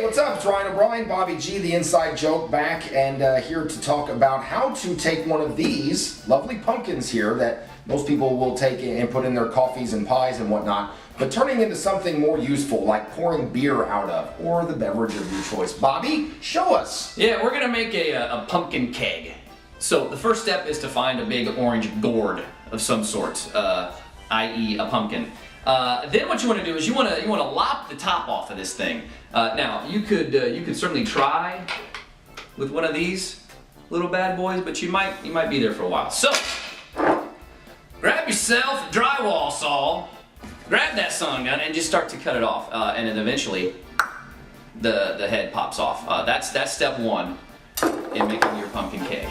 what's up? It's Ryan O'Brien, Bobby G, the Inside Joke, back and here to talk about how to take one of these lovely pumpkins here that most people will take and put in their coffees and pies and whatnot, but turning into something more useful, like pouring beer out of, or the beverage of your choice. Bobby, show us. Yeah, we're gonna make a pumpkin keg. So the first step is to find a big orange gourd of some sort, i.e. a pumpkin. Then what you want to do is you want to lop the top off of this thing. Now you could certainly try with one of these little bad boys, but you might be there for a while. So grab yourself a drywall saw, grab that sun gun, and just start to cut it off. And then eventually the head pops off. That's step one in making your pumpkin keg.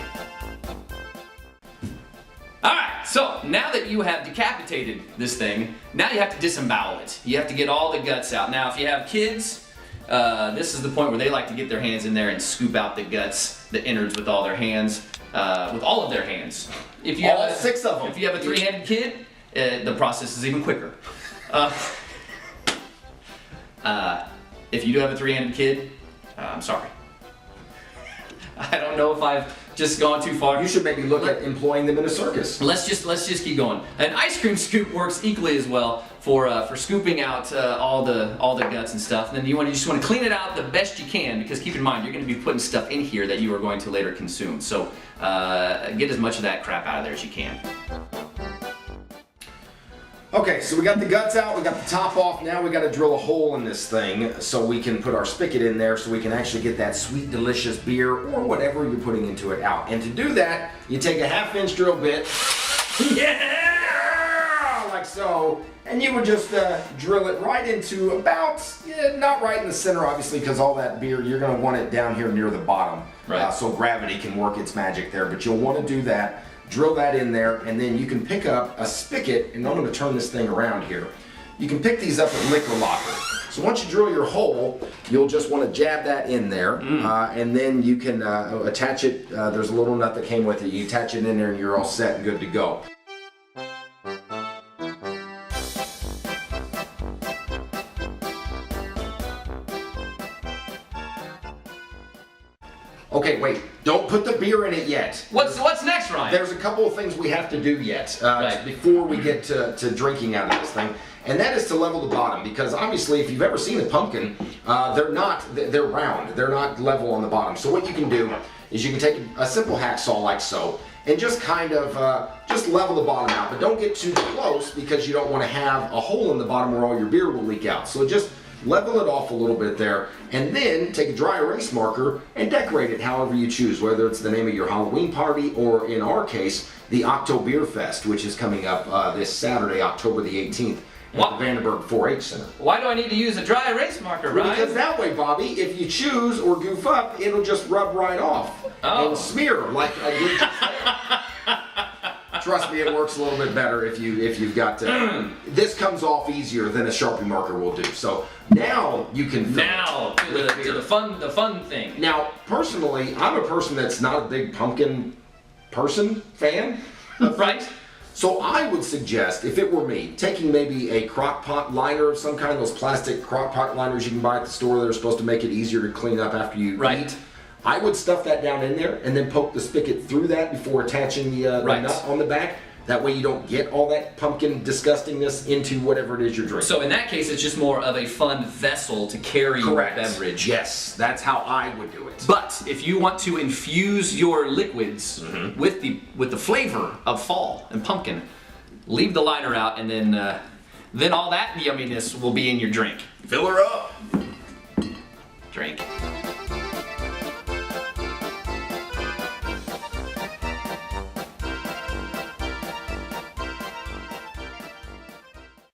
Alright, so now that you have decapitated this thing, now you have to disembowel it. You have to get all the guts out. Now if you have kids, this is the point where they like to get their hands in there and scoop out the guts, the innards with all their hands, with all of their hands. If you All 6 of them. If you have a three-handed kid, the process is even quicker. If you do have a three-handed kid, I'm sorry. I don't know if I've just gone too far. You should maybe look at employing them in a circus. Let's just keep going. An ice cream scoop works equally as well for scooping out all the guts and stuff. And then you just want to clean it out the best you can, because keep in mind you're going to be putting stuff in here that you are going to later consume. So get as much of that crap out of there as you can. Okay, so we got the guts out, we got the top off, now we got to drill a hole in this thing so we can put our spigot in there so we can actually get that sweet, delicious beer or whatever you're putting into it out. And to do that, you take a 1/2-inch drill bit, yeah, like so, and you would just drill it right into about, not right in the center obviously, because all that beer, you're going to want it down here near the bottom, right. So gravity can work its magic there, but you'll want to do that. Drill that in there, and then you can pick up a spigot, and I'm going to turn this thing around here. You can pick these up at Liquor Locker. So once you drill your hole, you'll just want to jab that in there, and then you can attach it. There's a little nut that came with it. You attach it in there, and you're all set and good to go. Okay, wait. Don't put the beer in it yet. What's next, Ryan? There's a couple of things we have to do yet right. before we get to drinking out of this thing, and that is to level the bottom, because obviously if you've ever seen a pumpkin, they're round. They're not level on the bottom. So what you can do is you can take a simple hacksaw like so, and just kind of just level the bottom out, but don't get too close because you don't want to have a hole in the bottom where all your beer will leak out. So just level it off a little bit there, and then take a dry erase marker and decorate it however you choose, whether it's the name of your Halloween party or, in our case, the Oktobeerfest, which is coming up this Saturday, October the 18th, at the Vandenberg 4-H Center. Why do I need to use a dry erase marker, Ryan? Because that way, Bobby, if you choose or goof up, it'll just rub right off and smear like a good. Trust me, it works a little bit better if you've got this comes off easier than a Sharpie marker will do. So now you can to the fun thing. Now, personally, I'm a person that's not a big pumpkin fan, right? So I would suggest, if it were me, taking maybe a crock pot liner of some kind, those plastic crock pot liners you can buy at the store that are supposed to make it easier to clean up after you eat. I would stuff that down in there and then poke the spigot through that before attaching the nut on the back. That way you don't get all that pumpkin disgustingness into whatever it is you're drinking. So in that case, it's just more of a fun vessel to carry your beverage. Yes, that's how I would do it. But if you want to infuse your liquids with the flavor of fall and pumpkin, leave the liner out, and then all that yumminess will be in your drink. Fill her up. Drink.